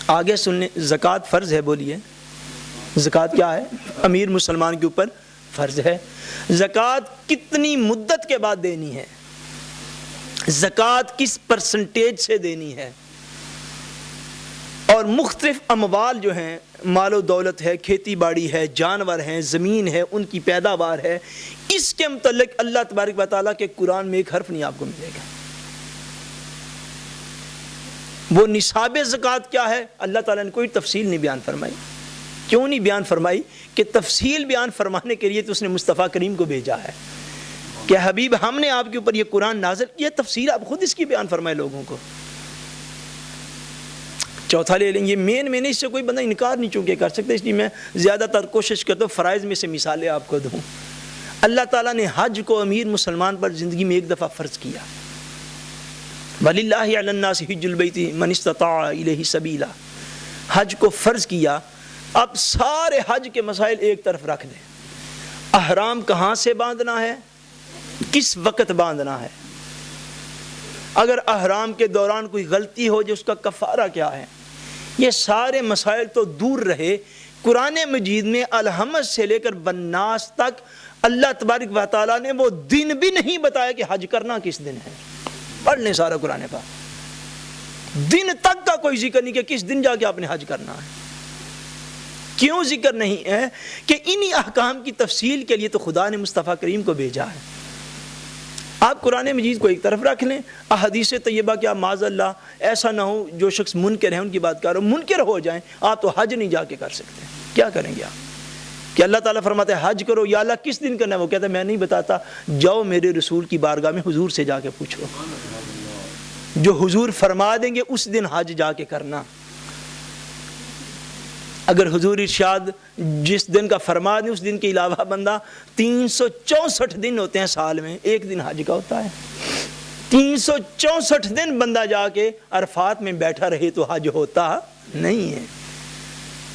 آگے سن لیں، زکوٰۃ فرض ہے، بولیے زکوٰۃ کیا ہے؟ امیر مسلمان کے اوپر فرض ہے۔ زکوٰۃ کتنی مدت کے بعد دینی ہے؟ زکوٰۃ کس پرسنٹیج سے دینی ہے؟ اور مختلف اموال جو ہیں، مال و دولت ہے، کھیتی باڑی ہے، جانور ہیں، زمین ہے، ان کی پیداوار ہے، اس کے متعلق اللہ تبارک و تعالیٰ کے قرآن میں ایک حرف نہیں آپ کو ملے گا۔ وہ نصاب زکوٰۃ کیا ہے، اللہ تعالیٰ نے کوئی تفصیل نہیں بیان فرمائی۔ کیوں نہیں بیان فرمائی؟ کہ تفصیل بیان فرمانے کے لیے تو اس نے مصطفیٰ کریم کو بھیجا ہے کہ حبیب ہم نے آپ کے اوپر یہ قرآن نازل کیا، تفصیل آپ خود اس کی بیان فرمائے لوگوں کو۔ چوتھا لے لیں گے مین اس سے کوئی بندہ انکار نہیں چونکہ کر سکتے، اس لیے میں زیادہ تر کوشش کرتا ہوں فرائض میں سے مثالیں آپ کو دوں۔ اللہ تعالیٰ نے حج کو امیر مسلمان پر زندگی میں ایک دفعہ فرض کیا، وَلِلَّهِ عَلَى النَّاسِ حِجُّ الْبَيْتِ مَنِ اسْتَطَاعَ إِلَيْهِ سَبِيلًا۔ حج کو فرض کیا، اب سارے حج کے مسائل ایک طرف رکھ دیں۔ احرام کہاں سے باندھنا ہے، کس وقت باندھنا ہے، اگر احرام کے دوران کوئی غلطی ہو جائے اس کا کفارہ کیا ہے، یہ سارے مسائل تو دور رہے۔ قرآن مجید میں الحمد سے لے کر بناس تک اللہ تبارک و تعالیٰ نے وہ دن بھی نہیں بتایا کہ حج کرنا کس دن ہے۔ پڑھ لیں سارا قرآن پاک، دن تک کا کوئی ذکر نہیں کہ کس دن جا کے آپ نے حج کرنا ہے۔ کیوں ذکر نہیں ہے؟ کہ انہی احکام کی تفصیل کے لیے تو خدا نے مصطفیٰ کریم کو بھیجا ہے۔ آپ قرآن مجید کو ایک طرف رکھ لیں، احادیث طیبہ کیا معاذ اللہ ایسا نہ ہو جو شخص منکر ہیں ان کی بات کرو، منکر ہو جائیں، آپ تو حج نہیں جا کے کر سکتے، کیا کریں گے آپ؟ کہ اللہ تعالیٰ فرماتے ہیں حج کرو، یا اللہ کس دن کرنا ہے؟ وہ کہتا ہے میں نہیں بتاتا، جاؤ میرے رسول کی بارگاہ میں حضور سے جا کے پوچھو، جو حضور فرما دیں گے اس دن حج جا کے کرنا۔ اگر حضور ارشاد جس دن کا فرما دیں اس دن کے علاوہ بندہ 364 دن ہوتے ہیں سال میں، ایک دن حج کا ہوتا ہے، 364 دن بندہ جا کے عرفات میں بیٹھا رہے تو حج ہوتا نہیں ہے۔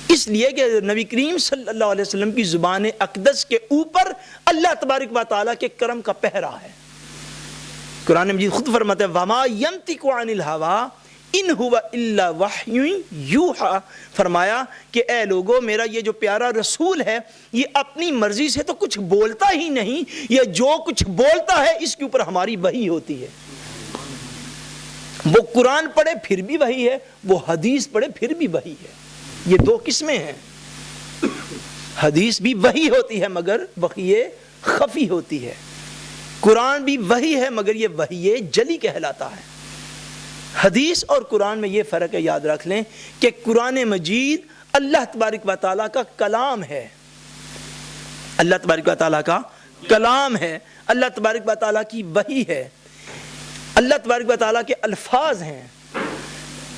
اس لیے کہ نبی کریم صلی اللہ علیہ وسلم کی زبان اقدس کے اوپر اللہ تبارک و تعالیٰ کے کرم کا پہرا ہے۔ قرآن مجید خود فرماتا ہے وَمَا يَنْطِقُ عَنِ الْهَوَىٰ ان ہوا الا وحی یوحیٰ، فرمایا کہ اے لوگو میرا یہ جو پیارا رسول ہے یہ اپنی مرضی سے تو کچھ بولتا ہی نہیں، یہ جو کچھ بولتا ہے اس کے اوپر ہماری وحی ہوتی ہے۔ وہ قرآن پڑھے پھر بھی وحی ہے، وہ حدیث پڑھے پھر بھی وحی ہے۔ یہ دو قسمیں ہیں، حدیث بھی وحی ہوتی ہے مگر وحی خفی ہوتی ہے، قرآن بھی وحی ہے مگر یہ وحی جلی کہلاتا ہے۔ حدیث اور قرآن میں یہ فرق ہے، یاد رکھ لیں کہ قرآن مجید اللہ تبارک و تعالیٰ کا کلام ہے، اللہ تبارک و تعالیٰ کا کلام ہے، اللہ تبارک و تعالیٰ کی وحی ہے، اللہ تبارک و تعالیٰ کے الفاظ ہیں۔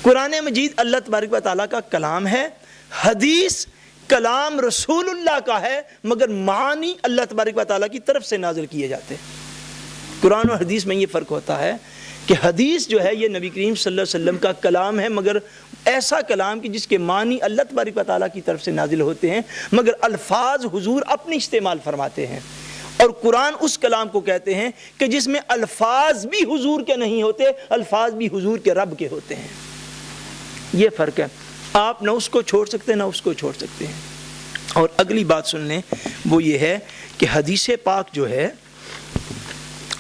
قرآن مجید اللہ تبارک و تعالیٰ کا کلام ہے، حدیث کلام رسول اللہ کا ہے مگر معانی اللہ تبارک و تعالیٰ کی طرف سے نازل کیے جاتے ہیں۔ قرآن اور حدیث میں یہ فرق ہوتا ہے کہ حدیث جو ہے یہ نبی کریم صلی اللہ علیہ وسلم کا کلام ہے مگر ایسا کلام کہ جس کے معنی اللہ تبارک و تعالیٰ کی طرف سے نازل ہوتے ہیں مگر الفاظ حضور اپنے استعمال فرماتے ہیں، اور قرآن اس کلام کو کہتے ہیں کہ جس میں الفاظ بھی حضور کے نہیں ہوتے، الفاظ بھی حضور کے رب کے ہوتے ہیں۔ یہ فرق ہے، آپ نہ اس کو چھوڑ سکتے نہ اس کو چھوڑ سکتے ہیں۔ اور اگلی بات سن لیں، وہ یہ ہے کہ حدیث پاک جو ہے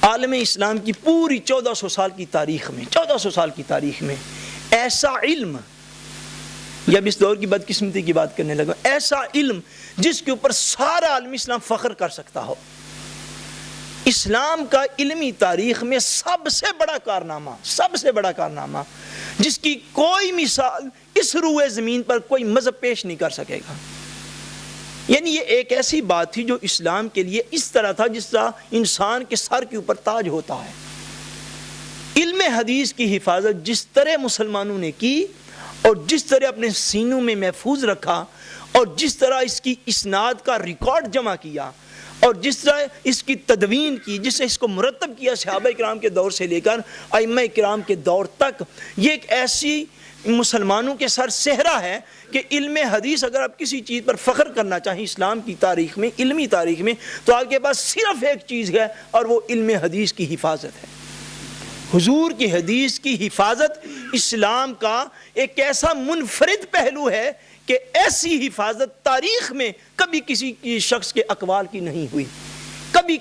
عالم اسلام کی پوری 1400 سال کی تاریخ میں، 1400 سال کی تاریخ میں ایسا علم، یا اب اس دور کی بدقسمتی کی بات کرنے لگا، ایسا علم جس کے اوپر سارا عالم اسلام فخر کر سکتا ہو، اسلام کا علمی تاریخ میں سب سے بڑا کارنامہ، سب سے بڑا کارنامہ جس کی کوئی مثال اس روئے زمین پر کوئی مذہب پیش نہیں کر سکے گا۔ یعنی یہ ایک ایسی بات تھی جو اسلام کے لیے اس طرح تھا جس طرح انسان کے سر کے اوپر تاج ہوتا ہے۔ علم حدیث کی حفاظت جس طرح مسلمانوں نے کی اور جس طرح اپنے سینوں میں محفوظ رکھا اور جس طرح اس کی اسناد کا ریکارڈ جمع کیا اور جس طرح اس کی تدوین کی، جس سے اس کو مرتب کیا صحابہ کرام کے دور سے لے کر ائمہ کرام کے دور تک، یہ ایک ایسی مسلمانوں کے سر صحرا ہے کہ علم حدیث اگر آپ کسی چیز پر فخر کرنا چاہیں اسلام کی تاریخ میں، علمی تاریخ میں، تو آپ کے پاس صرف ایک چیز ہے اور وہ علم حدیث کی حفاظت ہے۔ حضور کی حدیث کی حفاظت اسلام کا ایک ایسا منفرد پہلو ہے کہ ایسی حفاظت تاریخ میں کبھی کسی شخص کے اقوال کی نہیں ہوئی، کبھی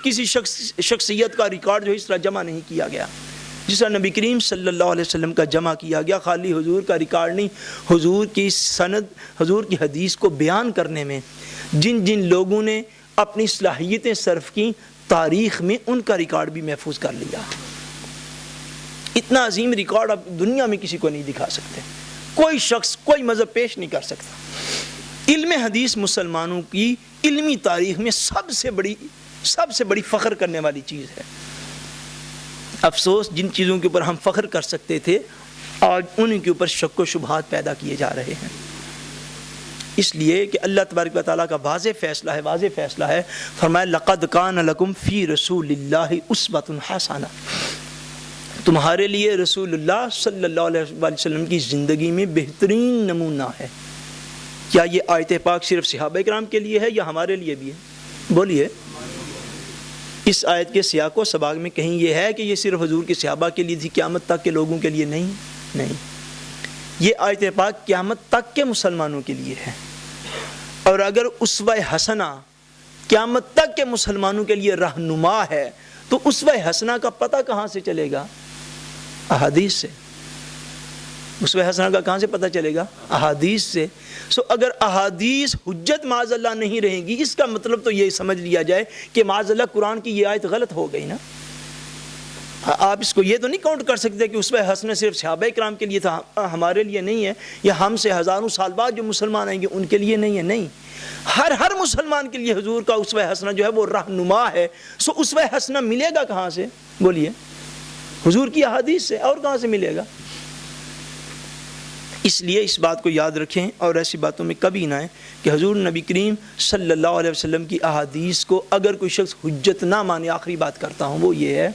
کسی شخصیت کا ریکارڈ جو اس طرح جمع نہیں کیا گیا جس طرح نبی کریم صلی اللہ علیہ وسلم کا جمع کیا گیا۔ خالی حضور کا ریکارڈ نہیں، حضور کی سند، حضور کی حدیث کو بیان کرنے میں جن جن لوگوں نے اپنی صلاحیتیں صرف کی، تاریخ میں ان کا ریکارڈ بھی محفوظ کر لیا۔ اتنا عظیم ریکارڈ اب دنیا میں کسی کو نہیں دکھا سکتے، کوئی شخص کوئی مذہب پیش نہیں کر سکتا۔ علم حدیث مسلمانوں کی علمی تاریخ میں سب سے بڑی فخر کرنے والی چیز ہے۔ افسوس، جن چیزوں کے اوپر ہم فخر کر سکتے تھے آج ان کے اوپر شک و شبہات پیدا کیے جا رہے ہیں، اس لیے کہ اللہ تبارک و تعالیٰ کا واضح فیصلہ ہے، فرمایا لقد کان لکم فی رسول اللہ اسوۃ حسنہ، تمہارے لیے رسول اللہ صلی اللہ علیہ وسلم کی زندگی میں بہترین نمونہ ہے۔ کیا یہ آیت پاک صرف صحابہ کرام کے لیے ہے یا ہمارے لیے بھی ہے؟ بولیے۔ اس آیت کے سیاق و سباق میں کہیں یہ ہے کہ یہ صرف حضور کے صحابہ کے لیے تھی، قیامت تک کے لوگوں کے لیے نہیں۔ یہ آیت پاک قیامت تک کے مسلمانوں کے لیے ہے، اور اگر اسوہ حسنہ قیامت تک کے مسلمانوں کے لیے رہنما ہے تو اسوہ حسنہ کا پتہ کہاں سے چلے گا؟ احادیث سے۔ اسوہ حسنہ کا کہاں سے پتہ چلے گا؟ احادیث سے۔ اگر احادیث حجت معاذ اللہ نہیں رہیں گی، اس کا مطلب تو یہ سمجھ لیا جائے کہ معاذ اللہ قرآن کی یہ آیت غلط ہو گئی نا۔ آپ اس کو یہ تو نہیں کاؤنٹ کر سکتے کہ اسوہ حسنہ صرف صحابہ کرام کے لیے تھا، ہمارے لیے نہیں ہے، یا ہم سے ہزاروں سال بعد جو مسلمان آئیں گے ان کے لیے نہیں ہے۔ نہیں، ہر مسلمان کے لیے حضور کا اسوہ حسنہ جو ہے وہ رہنما ہے۔ اسوہ حسنہ ملے گا کہاں سے؟ بولیے۔ حضور کی احادیث سے، اور کہاں سے ملے گا؟ اس لیے اس بات کو یاد رکھیں اور ایسی باتوں میں کبھی نہ آئے کہ حضور نبی کریم صلی اللہ علیہ وسلم کی احادیث کو اگر کوئی شخص حجت نہ مانے، آخری بات کرتا ہوں وہ یہ ہے،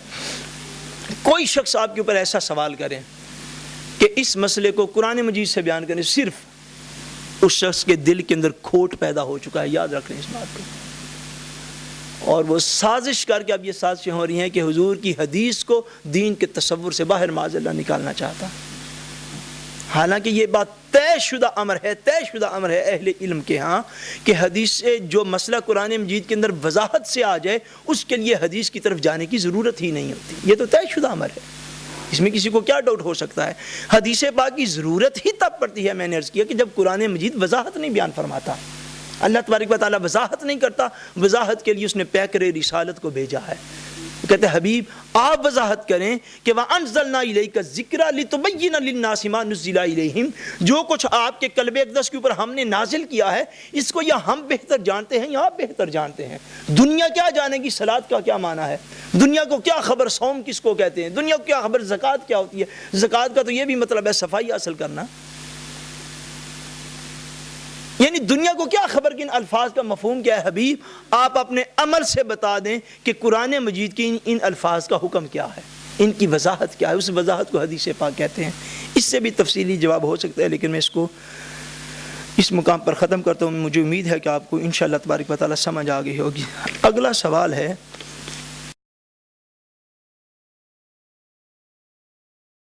کوئی شخص آپ کے اوپر ایسا سوال کرے کہ اس مسئلے کو قرآن مجید سے بیان کریں، صرف اس شخص کے دل کے اندر کھوٹ پیدا ہو چکا ہے، یاد رکھ لیں اس بات کو۔ اور وہ سازش کر کے، اب یہ سازشیں ہو رہی ہیں کہ حضور کی حدیث کو دین کے تصور سے باہر معاذ اللہ نکالنا چاہتا، حالانکہ یہ بات طے شدہ امر ہے اہل علم کے ہاں کہ حدیث سے جو مسئلہ قرآن مجید کے اندر وضاحت سے آ جائے اس کے لیے حدیث کی طرف جانے کی ضرورت ہی نہیں ہوتی، یہ تو طے شدہ امر ہے، اس میں کسی کو کیا ڈاؤٹ ہو سکتا ہے؟ حدیث پاک کی ضرورت ہی تب پڑتی ہے، میں نے عرض کیا کہ جب قرآن مجید وضاحت نہیں بیان فرماتا، اللہ تبارک و تعالیٰ وضاحت نہیں کرتا، وضاحت کے لیے اس نے پیکر رسالت کو بھیجا ہے۔ کہتے ہیں حبیب آپ وضاحت کریں کہ وَأَنزَلْنَا إِلَيْكَ الذِّكْرَ لِتُبَيِّنَ لِلنَّاسِ مَا نُزِّلَ إِلَيْهِمْ، جو کچھ آپ کے قلب اقدس کے اوپر ہم نے نازل کیا ہے اس کو یا ہم بہتر جانتے ہیں یا آپ بہتر جانتے ہیں۔ دنیا کیا جانے گی صلاۃ کا کیا معنی ہے، دنیا کو کیا خبر صوم کس کو کہتے ہیں، دنیا کو کیا خبر زکوٰۃ کیا ہوتی ہے، زکوٰۃ کا تو یہ بھی مطلب ہے صفائی حاصل کرنا، یعنی دنیا کو کیا خبر کہ ان الفاظ کا مفہوم کیا ہے۔ حبیب آپ اپنے عمل سے بتا دیں کہ قرآن مجید کی ان الفاظ کا حکم کیا ہے، ان کی وضاحت کیا ہے، اس وضاحت کو حدیث پاک کہتے ہیں۔ اس سے بھی تفصیلی جواب ہو سکتا ہے لیکن میں اس کو اس مقام پر ختم کرتا ہوں۔ مجھے امید ہے کہ آپ کو انشاءاللہ تبارک و تعالیٰ سمجھ آ گئی ہوگی۔ اگلا سوال ہے